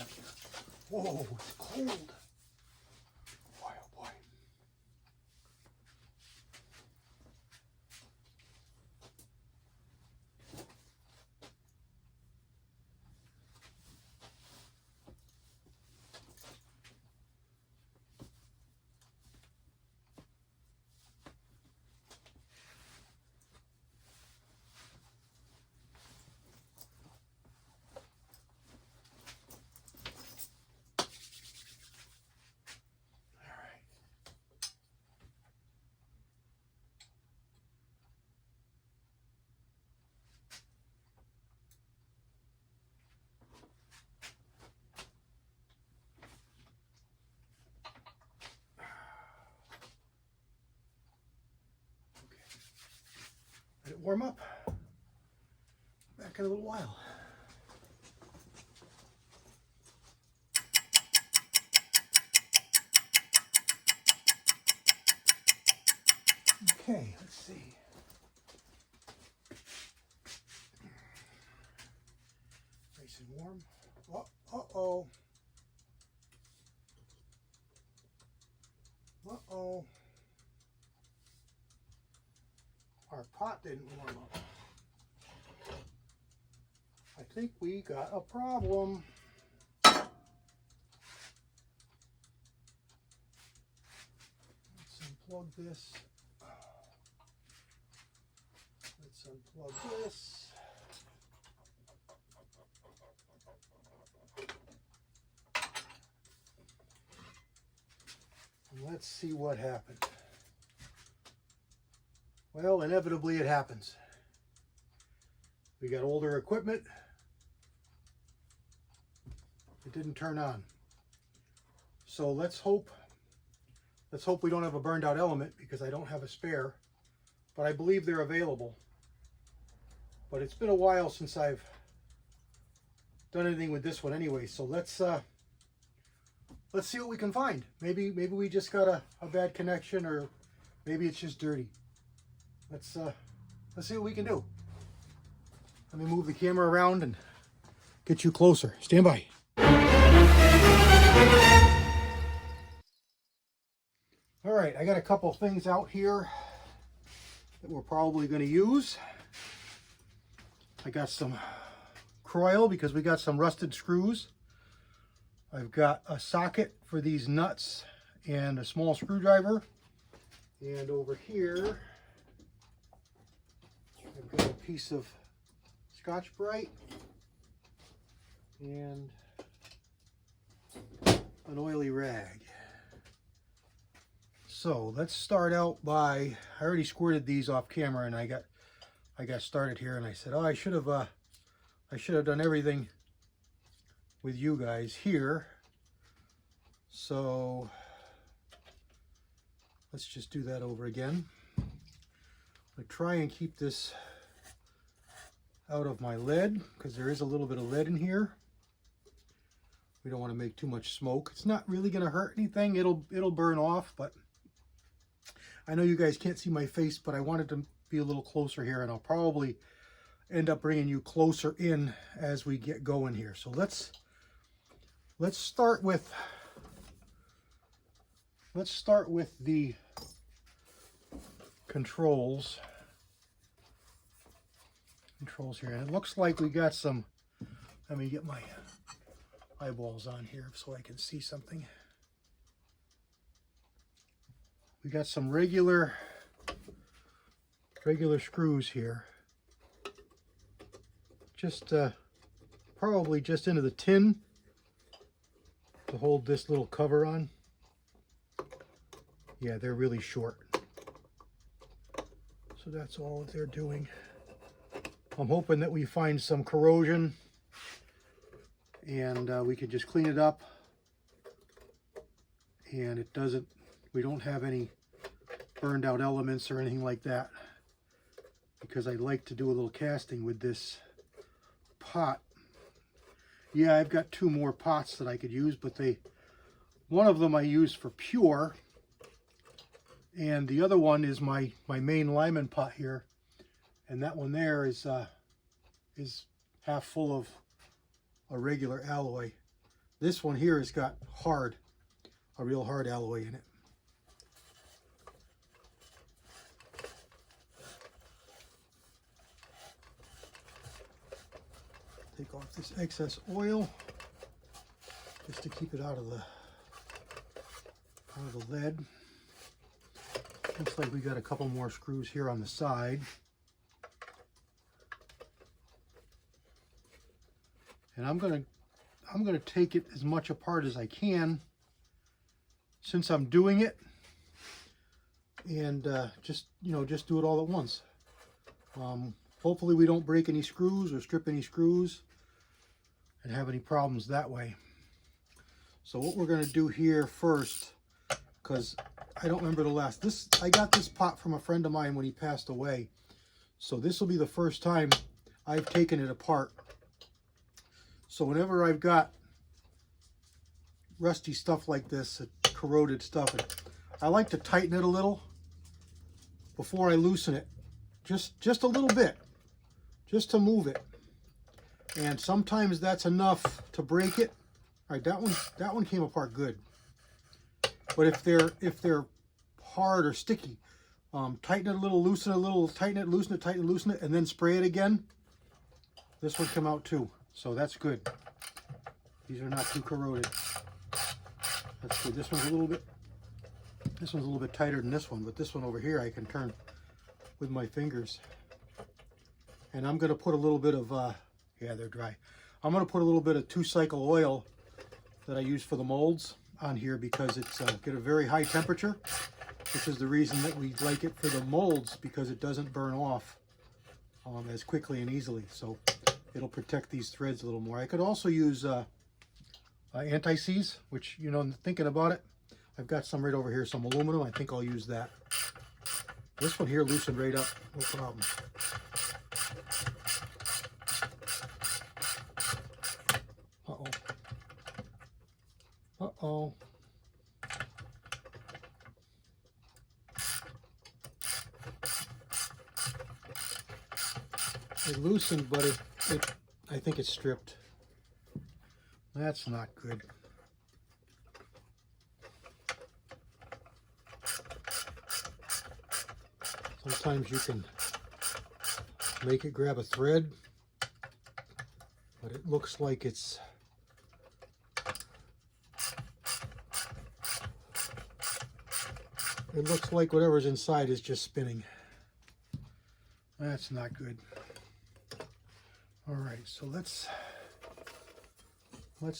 up here. Whoa, it's cold. Boy, oh boy. Let it warm up. Back in a little while. Okay, let's see. Nice and warm. Oh, uh-oh. Uh-oh. Our pot didn't warm up. I think we got a problem. Let's unplug this. Let's unplug this. And let's see what happened. Well, inevitably it happens. We got older equipment. It didn't turn on. So let's hope we don't have a burned out element, because I don't have a spare, but I believe they're available. But it's been a while since I've done anything with this one anyway, so let's see what we can find. Maybe we just got a bad connection, or maybe it's just dirty. Let's see what we can do. Let me move the camera around and get you closer. Stand by. All right, I got a couple things out here that we're probably going to use. I got some Croyle because we got some rusted screws. I've got a socket for these nuts and a small screwdriver. And over here, I've got a piece of Scotch-Brite and an oily rag. So let's start out by, I already squirted these off camera, and I got started here, and I said, oh, I should have done everything with you guys here. So let's just do that over again. I try and keep this out of my lead, because there is a little bit of lead in here. We don't want to make too much smoke. It's not really going to hurt anything. It'll burn off, but I know you guys can't see my face, but I wanted to be a little closer here, and I'll probably end up bringing you closer in as we get going here. So let's start with the controls here. And it looks like we got some, let me get my eyeballs on here so I can see something. We got some regular screws here. Just probably just into the tin to hold this little cover on. Yeah, they're really short. So that's all that they're doing. I'm hoping that we find some corrosion and we can just clean it up, and it doesn't, we don't have any burned out elements or anything like that, because I'd like to do a little casting with this pot. Yeah, I've got two more pots that I could use, but one of them I use for pure, and the other one is my main Lyman pot here, and that one there is half full of a regular alloy. This one here has got a real hard alloy in it. Take off this excess oil just to keep it out of the lead. Looks like we got a couple more screws here on the side. And I'm gonna take it as much apart as I can since I'm doing it, and just do it all at once. Hopefully we don't break any screws or strip any screws and have any problems that way. So what we're going to do here first, because I don't remember the last, I got this pot from a friend of mine when he passed away. So this will be the first time I've taken it apart. So whenever I've got rusty stuff like this, corroded stuff, I like to tighten it a little before I loosen it. Just a little bit, just to move it. And sometimes that's enough to break it. All right, that one came apart good. But if they're hard or sticky, tighten it a little, loosen it a little, tighten it, loosen it, tighten it, loosen it, and then spray it again. This one came out too, so that's good. These are not too corroded. That's good. This one's a little bit tighter than this one, but this one over here I can turn with my fingers. And I'm going to put a little bit of yeah, they're dry. I'm going to put a little bit of 2-cycle oil that I use for the molds on here because it's get a very high temperature, which is the reason that we like it for the molds, because it doesn't burn off as quickly and easily. So it'll protect these threads a little more. I could also use anti-seize, which, thinking about it, I've got some right over here, some aluminum. I think I'll use that. This one here loosened right up, no problem. Uh-oh. It loosened, but I think it's stripped. That's not good. Sometimes you can make it grab a thread, but it looks like it's whatever's inside is just spinning. That's not good. All right, so let's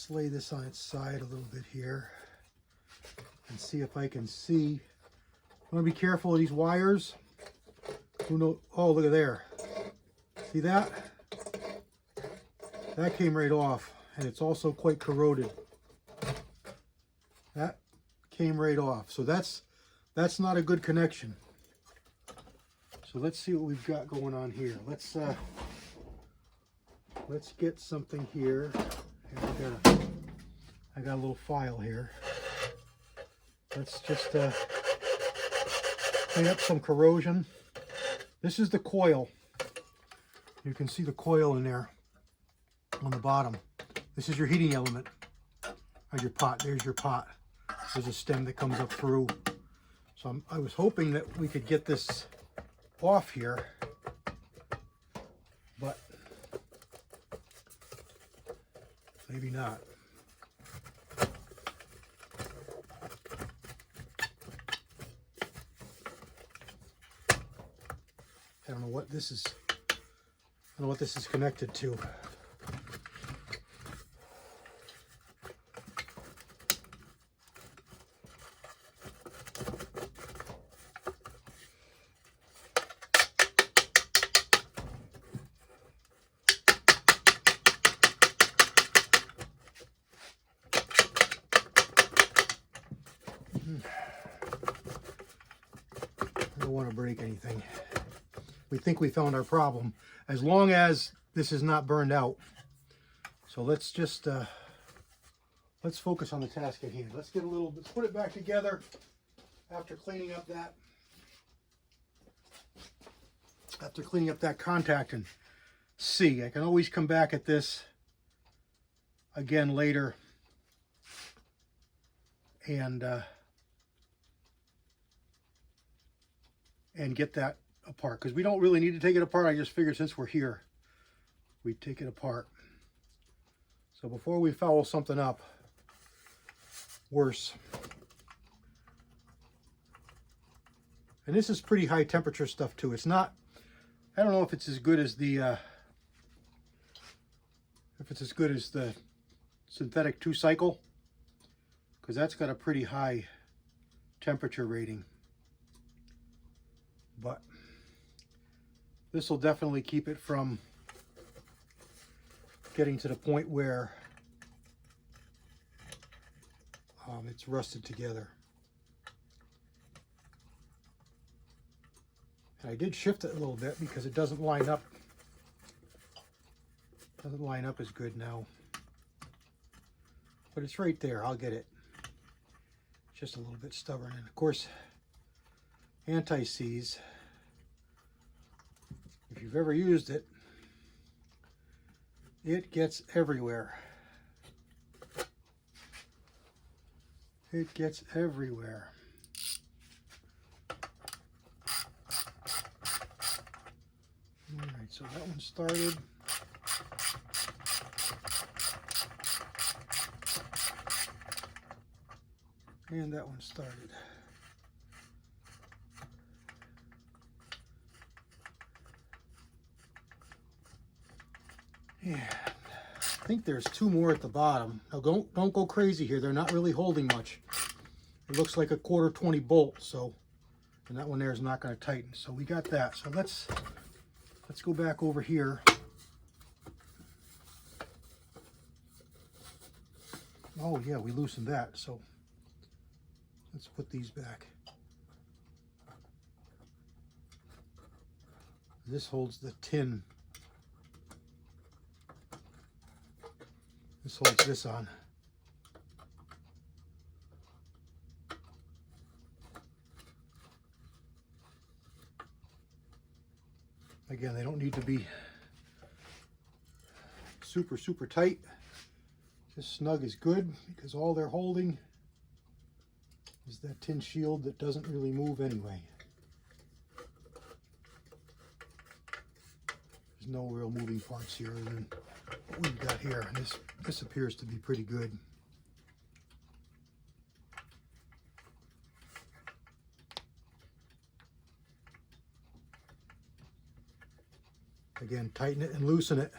lay this on its side a little bit here and see if I can see. I want to be careful of these wires. Who knows? Oh, look at there. See that? That came right off, and it's also quite corroded. That came right off. So that's not a good connection. So let's see what we've got going on here. Let's get something here. I got a little file here. Let's just clean up some corrosion. This is the coil. You can see the coil in there on the bottom. This is your heating element of your pot. There's your pot. There's a stem that comes up through. So I was hoping that we could get this off here, but maybe not. I don't know what this is. I don't know what this is connected to. I don't want to break anything. We think we found our problem, as long as this is not burned out. So let's just let's focus on the task at hand. Let's put it back together after cleaning up that contact and see. I can always come back at this again later and get that apart, because we don't really need to take it apart. I just figured since we're here, we'd take it apart. So before we foul something up worse. And this is pretty high temperature stuff too. It's not, I don't know if it's as good as the synthetic 2-cycle, because that's got a pretty high temperature rating. But this will definitely keep it from getting to the point where it's rusted together. And I did shift it a little bit because it doesn't line up. Doesn't line up as good now. But it's right there. I'll get it. Just a little bit stubborn. And of course, anti-seize, if you've ever used it, it gets everywhere. It gets everywhere. All right, so that one started. And that one started. Yeah, I think there's 2 more at the bottom. Now don't go crazy here. They're not really holding much. It looks like a 1/4 20 bolt. So, and that one there is not going to tighten. So we got that. So let's go back over here. Oh yeah, we loosened that. So let's put these back. This holds the tin. This holds this on. Again, they don't need to be super tight. Just snug is good, because all they're holding is that tin shield that doesn't really move anyway. There's no real moving parts here other than what we've got here. And this appears to be pretty good. Again, tighten it and loosen it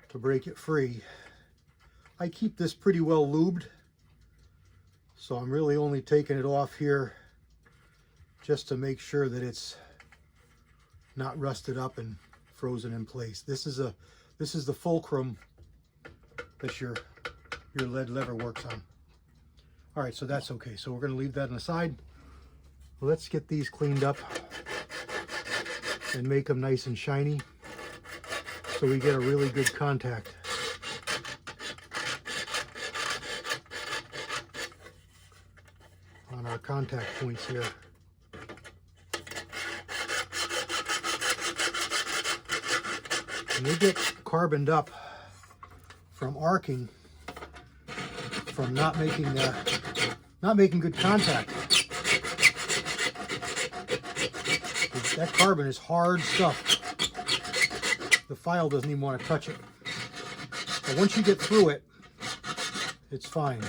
to break it free. I keep this pretty well lubed, so I'm really only taking it off here just to make sure that it's not rusted up and frozen in place. This is the fulcrum that your lead lever works on. All right, so that's okay. So we're going to leave that on the side. Let's get these cleaned up and make them nice and shiny, so we get a really good contact. On our contact points here. And they get carboned up from arcing, from not making good contact. That carbon is hard stuff. The file doesn't even want to touch it. But once you get through it, it's fine.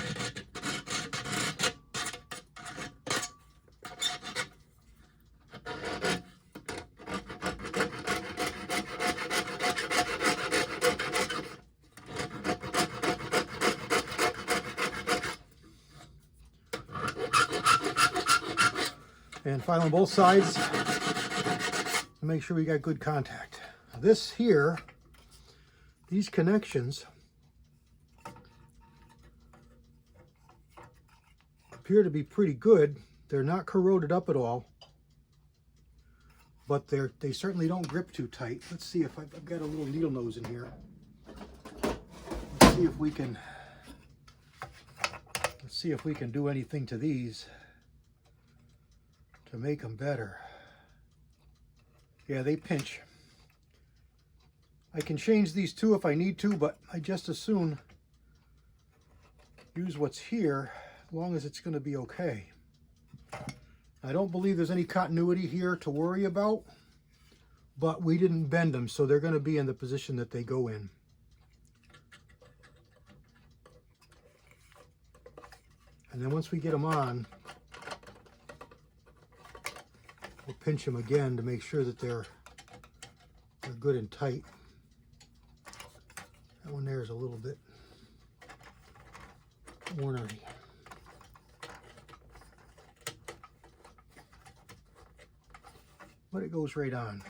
And file on both sides to make sure we got good contact. This here, these connections appear to be pretty good. They're not corroded up at all, but they certainly don't grip too tight. Let's see if I've got a little needle nose in here. Let's see if we can do anything to these to make them better. Yeah, they pinch. I can change these too if I need to, but I just as soon use what's here. long as it's going to be okay. I don't believe there's any continuity here to worry about, but we didn't bend them, so they're going to be in the position that they go in. And then once we get them on, we'll pinch them again to make sure that they're good and tight. That one there is a little bit ornery. But it goes right on.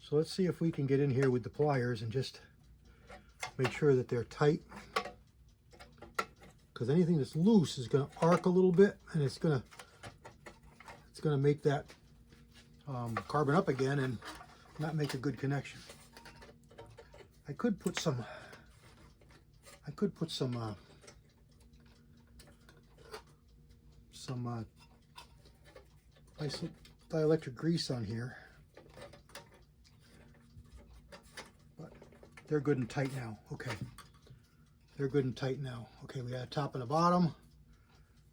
So let's see if we can get in here with the pliers and just make sure that they're tight. Because anything that's loose is going to arc a little bit, and it's going to make that carbon up again and not make a good connection. I could put some nice dielectric grease on here, but they're good and tight now. Okay, they're good and tight now. Okay, we got a top and a bottom.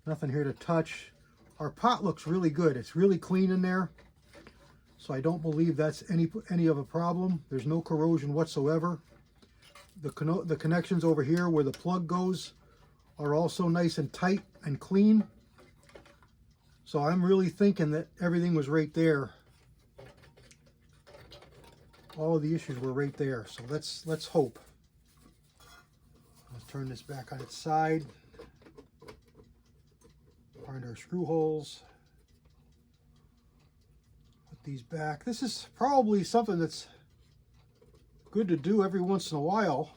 Nothing here to touch. Our pot looks really good. It's really clean in there, so I don't believe that's any of a problem. There's no corrosion whatsoever. The connections over here where the plug goes are also nice and tight and clean. So I'm really thinking that everything was right there. All of the issues were right there. So let's hope. Let's turn this back on its side. Find our screw holes. Put these back. This is probably something that's good to do every once in a while.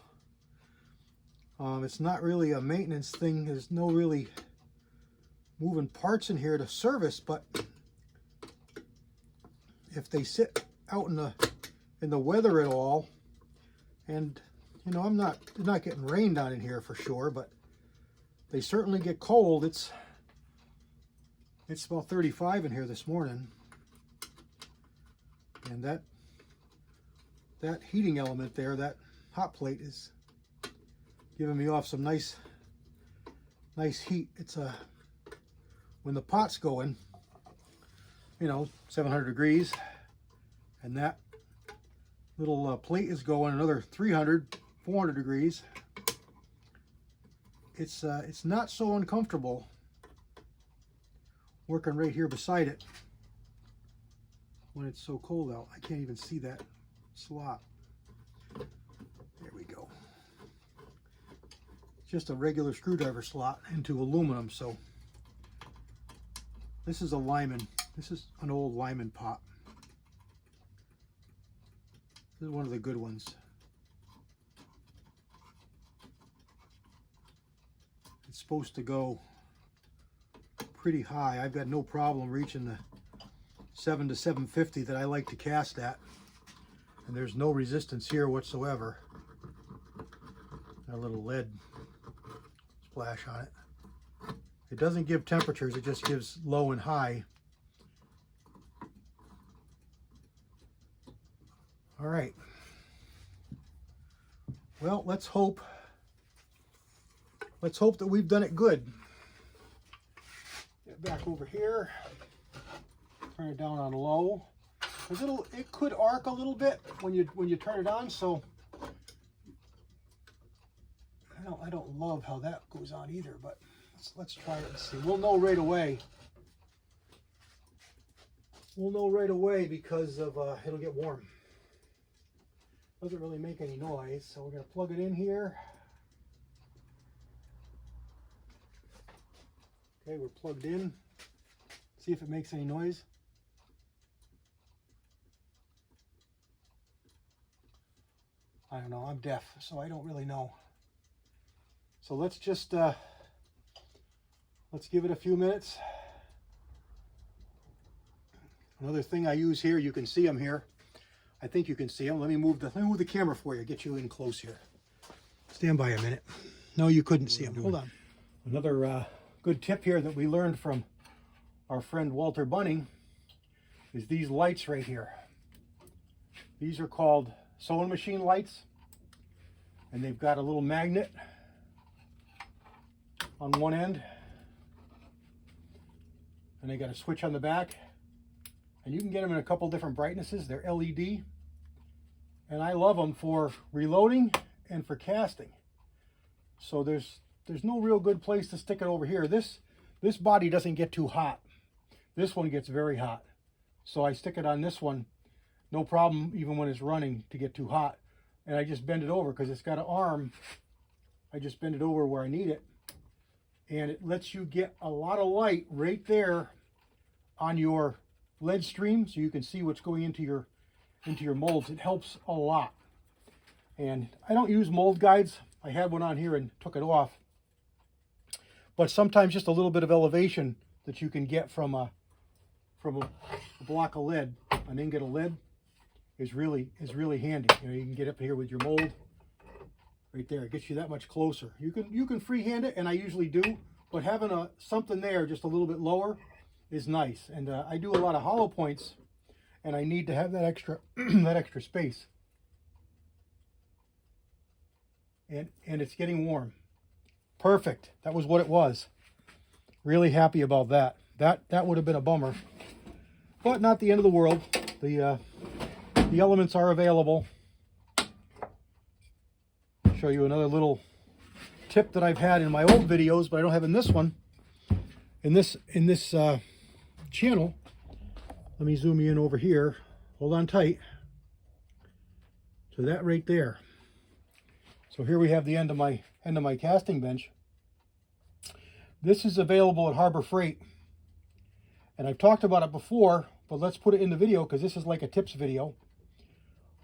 It's not really a maintenance thing. There's no really moving parts in here to service, but if they sit out in the weather at all, and you know, they're not getting rained on in here for sure, but they certainly get cold. It's about 35 in here this morning, and that heating element there, that hot plate, is giving me off some nice heat. It's when the pot's going, you know, 700 degrees, and that little plate is going another 300, 400 degrees. It's not so uncomfortable working right here beside it when it's so cold out. I can't even see that slot. There we go. Just a regular screwdriver slot into aluminum. So this is a Lyman. This is an old Lyman pot. This is one of the good ones. It's supposed to go pretty high. I've got no problem reaching the 7 to 750 that I like to cast at. And there's no resistance here whatsoever. A little lead splash on it. It doesn't give temperatures, it just gives low and high. All right. Well, let's hope that we've done it good. Get back over here. Turn it down on low. It could arc a little bit when you turn it on, so I don't love how that goes on either, but let's try it and see. We'll know right away. We'll know right away because of it'll get warm. Doesn't really make any noise, so we're going to plug it in here. Okay, we're plugged in. See if it makes any noise. I don't know, I'm deaf, so I don't really know. So let's just, let's give it a few minutes. Another thing I use here, you can see them here. I think you can see them. Let me move the camera for you, get you in close here. Stand by a minute. No, you couldn't see them. Hold on. Another good tip here that we learned from our friend Walter Bunning is these lights right here. These are called sewing machine lights, and they've got a little magnet on one end and they got a switch on the back, and you can get them in a couple different brightnesses. They're LED, and I love them for reloading and for casting. So there's no real good place to stick it over here. This body doesn't get too hot. This one gets very hot, so I stick it on this one, no problem, even when it's running, to get too hot. And I just bend it over because it's got an arm. I just bend it over where I need it, and it lets you get a lot of light right there on your lead stream, so you can see what's going into your molds. It helps a lot. And I don't use mold guides. I had one on here and took it off. But sometimes just a little bit of elevation that you can get from a block of lead, an ingot of lead, is really handy. You know, you can get up here with your mold right there. It gets you that much closer. You can freehand it, and I usually do, but having something there just a little bit lower is nice. And I do a lot of hollow points, and I need to have that extra that extra space. And it's getting warm. Perfect. That was what it was. Really happy about that. That would have been a bummer, but not the end of the world. The elements are available. I'll show you another little tip that I've had in my old videos, but I don't have in this one. In this channel, let me zoom you in over here. Hold on tight. So that right there. So here we have the end of my casting bench. This is available at Harbor Freight, and I've talked about it before, but let's put it in the video because this is like a tips video.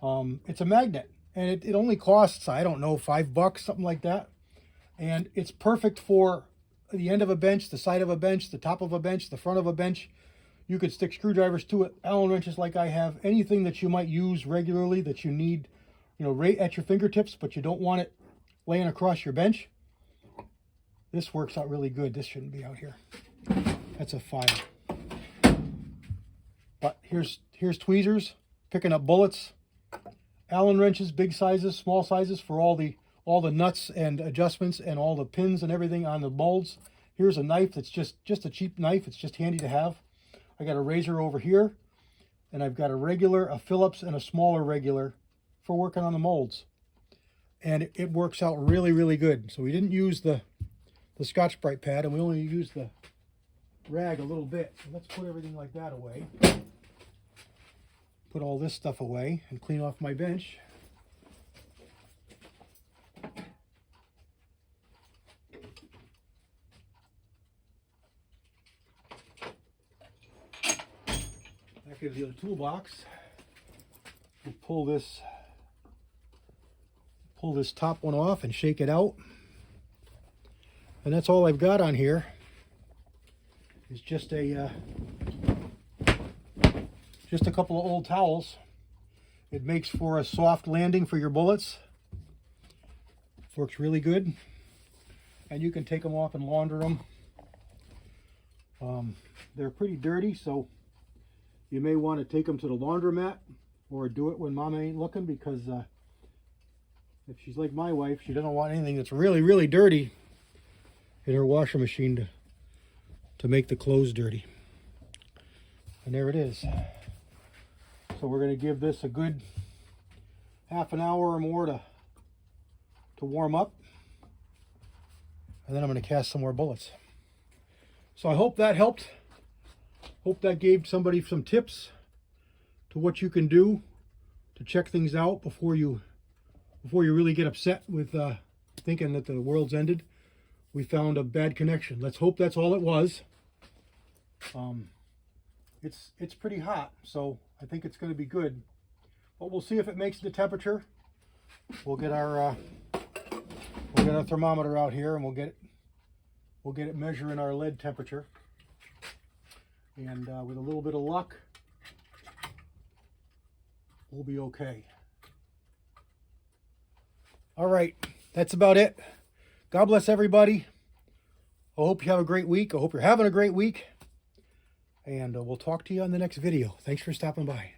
It's a magnet, and it only costs, I don't know, $5, something like that. And it's perfect for the end of a bench, the side of a bench, the top of a bench, the front of a bench. You could stick screwdrivers to it, Allen wrenches like I have, anything that you might use regularly that you need, you know, right at your fingertips, but you don't want it laying across your bench. This works out really good. This shouldn't be out here. That's a file. But here's tweezers, picking up bullets, Allen wrenches, big sizes, small sizes, for all the nuts and adjustments and all the pins and everything on the molds. Here's a knife that's just a cheap knife. It's just handy to have. I got a razor over here, and I've got a regular, a Phillips, and a smaller regular for working on the molds. And it works out really, really good. So we didn't use the Scotch-Brite pad, and we only used the rag a little bit. So let's put everything like that away. Put all this stuff away and clean off my bench. That gives you a toolbox. We'll pull this top one off and shake it out. And that's all I've got on here. It's just a couple of old towels. It makes for a soft landing for your bullets. Works really good. And you can take them off and launder them. They're pretty dirty, so you may want to take them to the laundromat or do it when Mama ain't looking, because if she's like my wife, she doesn't want anything that's really, really dirty in her washer machine to make the clothes dirty. And there it is. So we're going to give this a good half an hour or more to warm up. And then I'm going to cast some more bullets. So I hope that helped. Hope that gave somebody some tips to what you can do to check things out before you really get upset with thinking that the world's ended. We found a bad connection. Let's hope that's all it was. It's pretty hot, so I think it's going to be good. But we'll see if it makes the temperature. We'll get our thermometer out here, and we'll get it measuring our lead temperature. And with a little bit of luck, we'll be okay. All right, that's about it. God bless everybody. I hope you have a great week. I hope you're having a great week. And we'll talk to you on the next video. Thanks for stopping by.